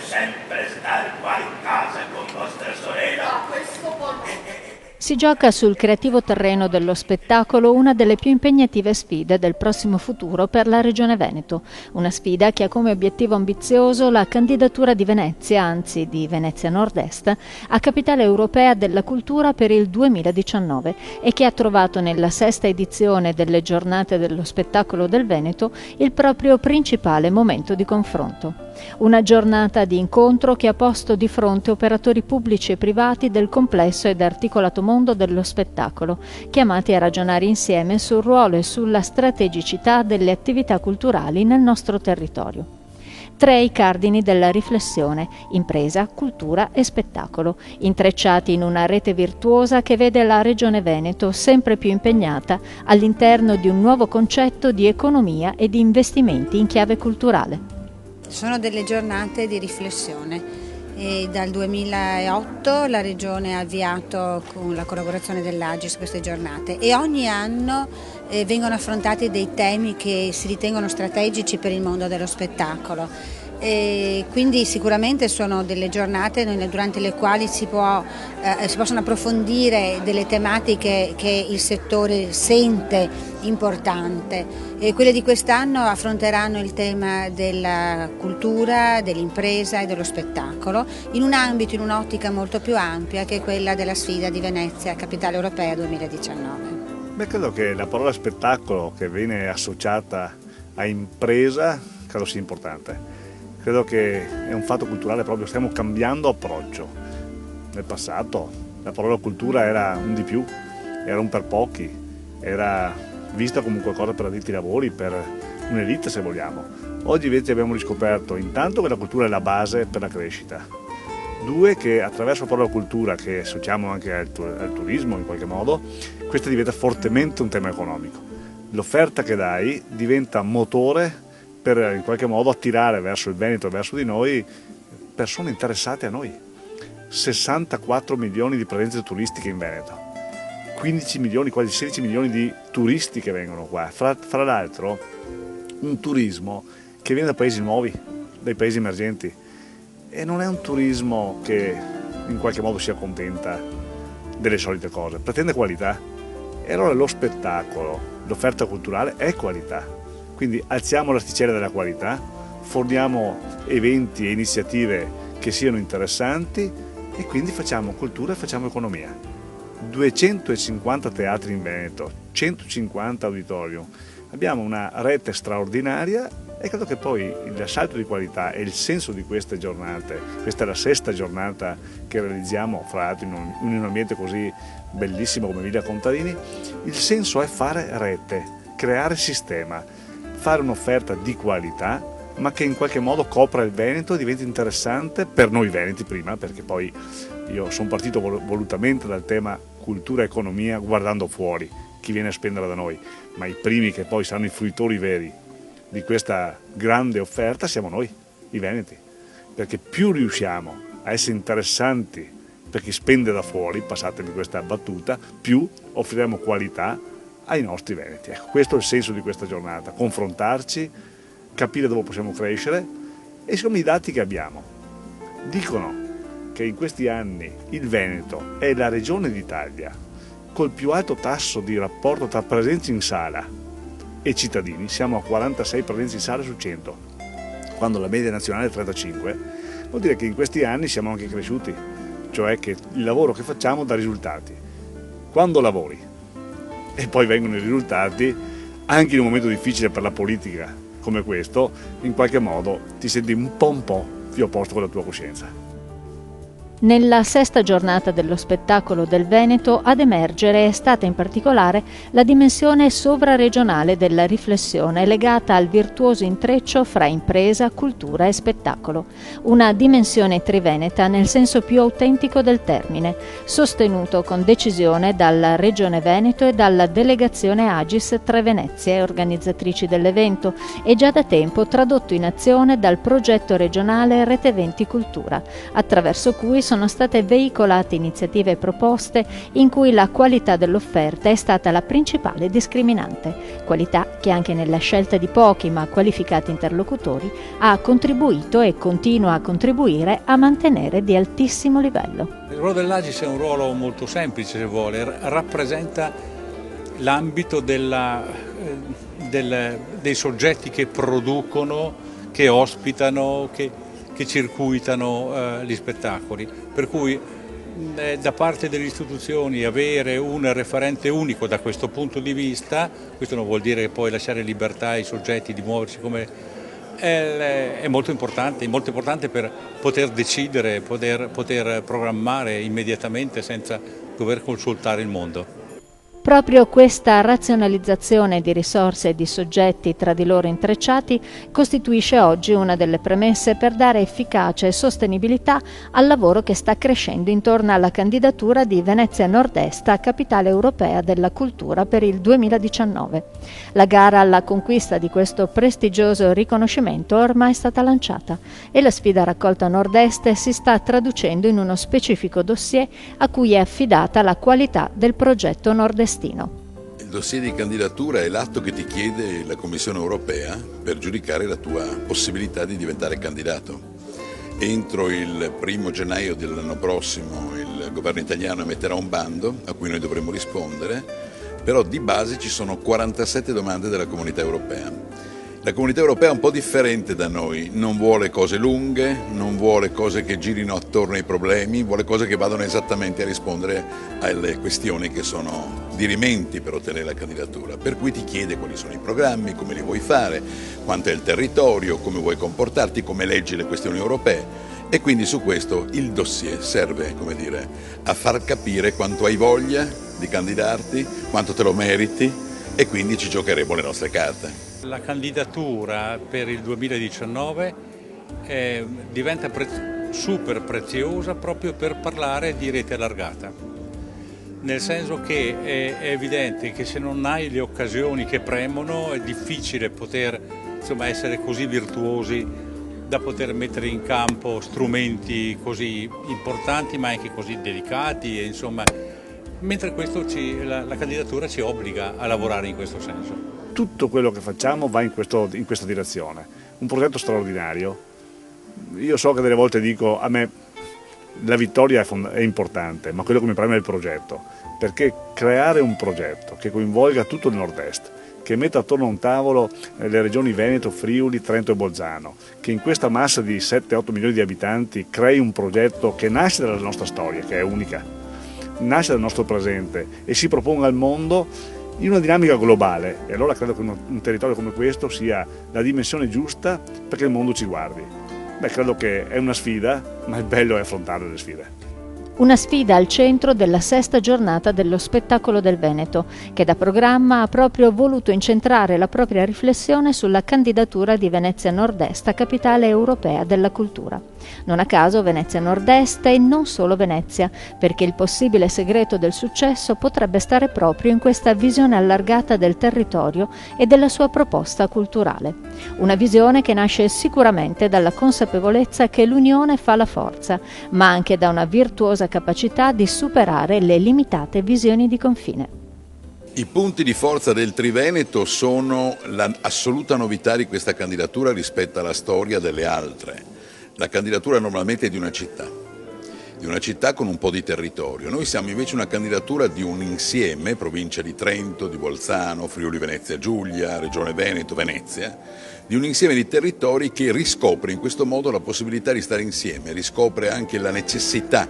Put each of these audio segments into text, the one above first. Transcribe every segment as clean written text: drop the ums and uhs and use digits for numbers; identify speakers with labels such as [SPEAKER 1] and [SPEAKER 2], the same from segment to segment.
[SPEAKER 1] sempre star qua in casa con vostra sorella?
[SPEAKER 2] Questo po' no.
[SPEAKER 3] Si gioca sul creativo terreno dello spettacolo una delle più impegnative sfide del prossimo futuro per la Regione Veneto. Una sfida che ha come obiettivo ambizioso la candidatura di Venezia, anzi di Venezia Nord-Est, a capitale europea della cultura per il 2019 e che ha trovato nella 6ª edizione delle Giornate dello Spettacolo del Veneto il proprio principale momento di confronto. Una giornata di incontro che ha posto di fronte operatori pubblici e privati del complesso ed articolato mondo dello spettacolo, chiamati a ragionare insieme sul ruolo e sulla strategicità delle attività culturali nel nostro territorio. 3 i cardini della riflessione: impresa, cultura e spettacolo, intrecciati in una rete virtuosa che vede la Regione Veneto sempre più impegnata all'interno di un nuovo concetto di economia e di investimenti in chiave culturale.
[SPEAKER 4] Sono delle giornate di riflessione e dal 2008 la Regione ha avviato con la collaborazione dell'Agis queste giornate e ogni anno vengono affrontati dei temi che si ritengono strategici per il mondo dello spettacolo. E quindi sicuramente sono delle giornate durante le quali si possono approfondire delle tematiche che il settore sente importante. E quelle di quest'anno affronteranno il tema della cultura, dell'impresa e dello spettacolo in un ambito, in un'ottica molto più ampia che è quella della sfida di Venezia, Capitale Europea 2019.
[SPEAKER 5] Beh, credo che la parola spettacolo che viene associata a impresa credo sia importante. Credo che è un fatto culturale proprio, stiamo cambiando approccio. Nel passato la parola cultura era un di più, era un per pochi, era vista come qualcosa per addetti ai lavori, per un'elite se vogliamo. Oggi invece abbiamo riscoperto intanto che la cultura è la base per la crescita. 2, che attraverso la parola cultura, che associamo anche al turismo in qualche modo, questa diventa fortemente un tema economico. L'offerta che dai diventa motore per in qualche modo attirare verso il Veneto e verso di noi persone interessate a noi. 64 milioni di presenze turistiche in Veneto, 15 milioni, quasi 16 milioni di turisti che vengono qua, fra l'altro un turismo che viene da paesi nuovi, dai paesi emergenti, e non è un turismo che in qualche modo si accontenta delle solite cose, pretende qualità, e allora lo spettacolo, l'offerta culturale è qualità. Quindi alziamo l'asticella della qualità, forniamo eventi e iniziative che siano interessanti e quindi facciamo cultura e facciamo economia. 250 teatri in Veneto, 150 auditorium, abbiamo una rete straordinaria e credo che poi il salto di qualità e il senso di queste giornate, questa è la 6ª giornata che realizziamo fra l'altro in un ambiente così bellissimo come Villa Contarini, il senso è fare rete, creare sistema, fare un'offerta di qualità ma che in qualche modo copra il Veneto e diventi interessante per noi veneti prima, perché poi io sono partito volutamente dal tema cultura e economia guardando fuori chi viene a spendere da noi, ma i primi che poi saranno i fruitori veri di questa grande offerta siamo noi, i veneti, perché più riusciamo a essere interessanti per chi spende da fuori, passatemi questa battuta, più offriremo qualità ai nostri veneti. Ecco, questo è il senso di questa giornata, confrontarci, capire dove possiamo crescere e secondo i dati che abbiamo dicono che in questi anni il Veneto è la regione d'Italia col più alto tasso di rapporto tra presenze in sala e cittadini, siamo a 46 presenze in sala su 100, quando la media nazionale è 35, vuol dire che in questi anni siamo anche cresciuti, cioè che il lavoro che facciamo dà risultati. Quando lavori e poi vengono i risultati, anche in un momento difficile per la politica come questo, in qualche modo ti senti un po' più a posto con la tua coscienza.
[SPEAKER 3] Nella 6ª giornata dello spettacolo del Veneto ad emergere è stata in particolare la dimensione sovraregionale della riflessione legata al virtuoso intreccio fra impresa, cultura e spettacolo. Una dimensione triveneta nel senso più autentico del termine, sostenuto con decisione dalla Regione Veneto e dalla delegazione Agis Tre Venezie, organizzatrici dell'evento, e già da tempo tradotto in azione dal progetto regionale Rete Eventi Cultura, attraverso cui sono state veicolate iniziative e proposte in cui la qualità dell'offerta è stata la principale discriminante, qualità che anche nella scelta di pochi ma qualificati interlocutori ha contribuito e continua a contribuire a mantenere di altissimo livello.
[SPEAKER 2] Il ruolo dell'Agis è un ruolo molto semplice, se vuole, rappresenta l'ambito dei soggetti che producono, che ospitano, che circuitano gli spettacoli, per cui da parte delle istituzioni avere un referente unico da questo punto di vista, questo non vuol dire poi lasciare libertà ai soggetti di muoversi come è molto importante per poter decidere, poter programmare immediatamente senza dover consultare il mondo.
[SPEAKER 3] Proprio questa razionalizzazione di risorse e di soggetti tra di loro intrecciati costituisce oggi una delle premesse per dare efficacia e sostenibilità al lavoro che sta crescendo intorno alla candidatura di Venezia Nord-Est a Capitale Europea della Cultura per il 2019. La gara alla conquista di questo prestigioso riconoscimento ormai è stata lanciata e la sfida raccolta Nord-Est si sta traducendo in uno specifico dossier a cui è affidata la qualità del progetto nordestino.
[SPEAKER 6] Il dossier di candidatura è l'atto che ti chiede la Commissione europea per giudicare la tua possibilità di diventare candidato. Entro il 1° gennaio dell'anno prossimo il governo italiano emetterà un bando a cui noi dovremo rispondere, però di base ci sono 47 domande della Comunità europea. La Comunità europea è un po' differente da noi, non vuole cose lunghe, non vuole cose che girino attorno ai problemi, vuole cose che vadano esattamente a rispondere alle questioni che sono dirimenti per ottenere la candidatura, per cui ti chiede quali sono i programmi, come li vuoi fare, quanto è il territorio, come vuoi comportarti, come leggi le questioni europee e quindi su questo il dossier serve, come dire, a far capire quanto hai voglia di candidarti, quanto te lo meriti e quindi ci giocheremo le nostre carte.
[SPEAKER 2] La candidatura per il 2019 diventa super preziosa proprio per parlare di rete allargata, nel senso che è evidente che se non hai le occasioni che premono è difficile poter essere così virtuosi da poter mettere in campo strumenti così importanti ma anche così delicati e mentre questo la candidatura ci obbliga a lavorare in questo senso.
[SPEAKER 5] Tutto quello che facciamo va in questa direzione. Un progetto straordinario. Io so che delle volte dico, a me la vittoria è importante, ma quello che mi preme è il progetto, perché creare un progetto che coinvolga tutto il Nord-Est, che metta attorno a un tavolo le regioni Veneto, Friuli, Trento e Bolzano, che in questa massa di 7-8 milioni di abitanti crei un progetto che nasce dalla nostra storia, che è unica, nasce dal nostro presente e si proponga al mondo in una dinamica globale, e allora credo che un territorio come questo sia la dimensione giusta perché il mondo ci guardi. Credo che è una sfida, ma il bello è affrontare le sfide.
[SPEAKER 3] Una sfida al centro della 6ª giornata dello Spettacolo del Veneto, che da programma ha proprio voluto incentrare la propria riflessione sulla candidatura di Venezia Nord-Est a Capitale Europea della Cultura. Non a caso Venezia Nord-Est e non solo Venezia, perché il possibile segreto del successo potrebbe stare proprio in questa visione allargata del territorio e della sua proposta culturale. Una visione che nasce sicuramente dalla consapevolezza che l'unione fa la forza, ma anche da una virtuosa capacità di superare le limitate visioni di confine.
[SPEAKER 6] I punti di forza del Triveneto sono l'assoluta novità di questa candidatura rispetto alla storia delle altre. La candidatura normalmente è di una città con un po' di territorio. Noi siamo invece una candidatura di un insieme, provincia di Trento, di Bolzano, Friuli Venezia Giulia, Regione Veneto, Venezia, di un insieme di territori che riscopre in questo modo la possibilità di stare insieme, riscopre anche la necessità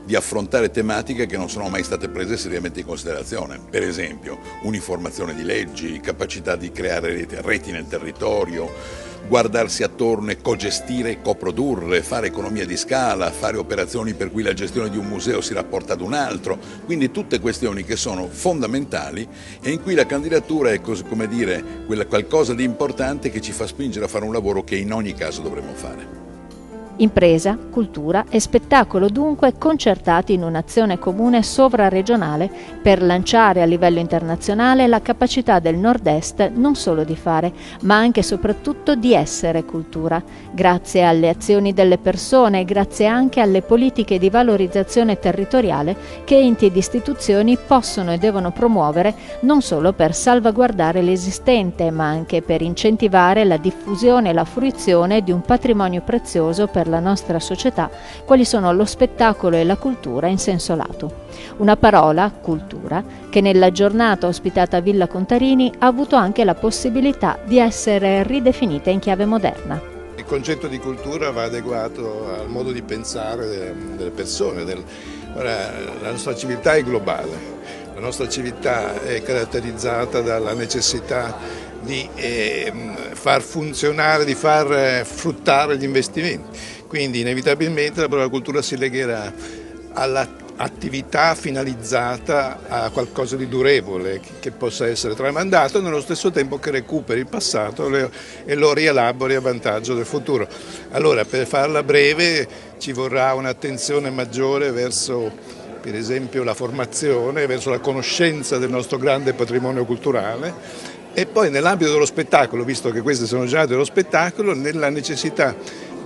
[SPEAKER 6] di affrontare tematiche che non sono mai state prese seriamente in considerazione. Per esempio, uniformazione di leggi, capacità di creare reti nel territorio, guardarsi attorno e cogestire e coprodurre, fare economia di scala, fare operazioni per cui la gestione di un museo si rapporta ad un altro, quindi tutte questioni che sono fondamentali e in cui la candidatura è, come dire, qualcosa di importante che ci fa spingere a fare un lavoro che in ogni caso dovremmo fare.
[SPEAKER 3] Impresa, cultura e spettacolo dunque concertati in un'azione comune sovraregionale per lanciare a livello internazionale la capacità del Nord-Est non solo di fare, ma anche e soprattutto di essere cultura, grazie alle azioni delle persone e grazie anche alle politiche di valorizzazione territoriale che enti ed istituzioni possono e devono promuovere non solo per salvaguardare l'esistente, ma anche per incentivare la diffusione e la fruizione di un patrimonio prezioso per la nostra società, quali sono lo spettacolo e la cultura in senso lato. Una parola, cultura, che nella giornata ospitata a Villa Contarini ha avuto anche la possibilità di essere ridefinita in chiave moderna.
[SPEAKER 7] Il concetto di cultura va adeguato al modo di pensare delle persone. Ora, la nostra civiltà è globale, la nostra civiltà è caratterizzata dalla necessità di far funzionare, di far fruttare gli investimenti. Quindi inevitabilmente la parola cultura si legherà all'attività finalizzata a qualcosa di durevole che possa essere tramandato, nello stesso tempo che recuperi il passato e lo rielabori a vantaggio del futuro. Allora, per farla breve ci vorrà un'attenzione maggiore verso, per esempio, la formazione, verso la conoscenza del nostro grande patrimonio culturale e poi nell'ambito dello spettacolo, visto che queste sono già dello spettacolo, nella necessità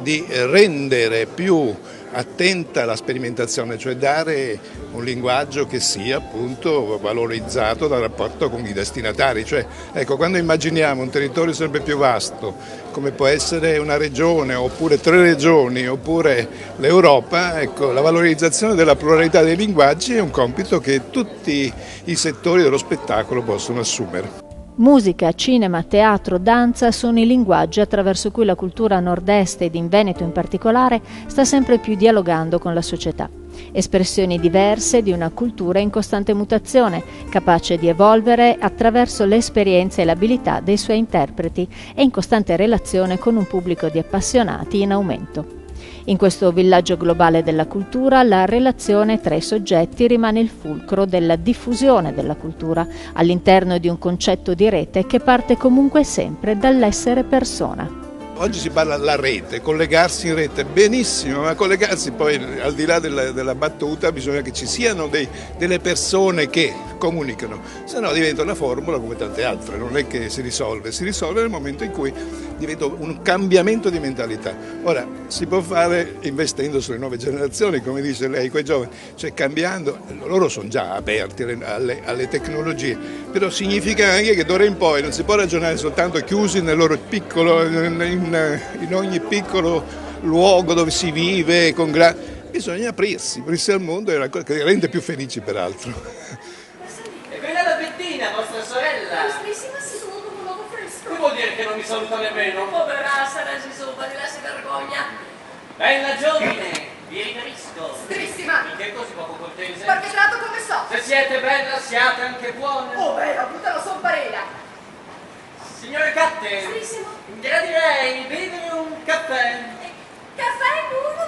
[SPEAKER 7] di rendere più attenta la sperimentazione, cioè dare un linguaggio che sia appunto valorizzato dal rapporto con i destinatari. Cioè, ecco, quando immaginiamo un territorio sempre più vasto, come può essere una regione, oppure 3 regioni, oppure l'Europa, ecco, la valorizzazione della pluralità dei linguaggi è un compito che tutti i settori dello spettacolo possono assumere.
[SPEAKER 3] Musica, cinema, teatro, danza sono i linguaggi attraverso cui la cultura nord-est ed in Veneto in particolare sta sempre più dialogando con la società. Espressioni diverse di una cultura in costante mutazione, capace di evolvere attraverso l'esperienza e l'abilità dei suoi interpreti e in costante relazione con un pubblico di appassionati in aumento. In questo villaggio globale della cultura, la relazione tra i soggetti rimane il fulcro della diffusione della cultura all'interno di un concetto di rete che parte comunque sempre dall'essere persona.
[SPEAKER 7] Oggi si parla della rete, collegarsi in rete, benissimo, ma collegarsi poi al di là della battuta bisogna che ci siano delle persone che comunicano, se no diventa una formula come tante altre, non è che si risolve nel momento in cui diventa un cambiamento di mentalità. Ora, si può fare investendo sulle nuove generazioni, come dice lei, quei giovani, cioè cambiando, loro sono già aperti alle tecnologie, però significa anche che d'ora in poi non si può ragionare soltanto chiusi nel loro piccolo, in ogni piccolo luogo dove si vive, bisogna aprirsi al mondo, è una cosa che rende più felici peraltro.
[SPEAKER 8] E quella è la Bettina, vostra sorella.
[SPEAKER 9] Nostrissima, si sono con un uovo fresco.
[SPEAKER 8] Che vuol dire che non mi saluta nemmeno?
[SPEAKER 9] Povera, sarà si sopa, di là si vergogna.
[SPEAKER 8] Bella giovine, vi riferisco.
[SPEAKER 9] Nostrissima.
[SPEAKER 8] In che cose poco cortese?
[SPEAKER 9] Perché trato come so.
[SPEAKER 8] Se siete bella, siate anche buone.
[SPEAKER 9] Oh, bella, tutta la somparela.
[SPEAKER 8] Signore Catte,
[SPEAKER 9] Nostrissimo.
[SPEAKER 8] gradirei bevere un caffè.
[SPEAKER 9] Caffè, uno.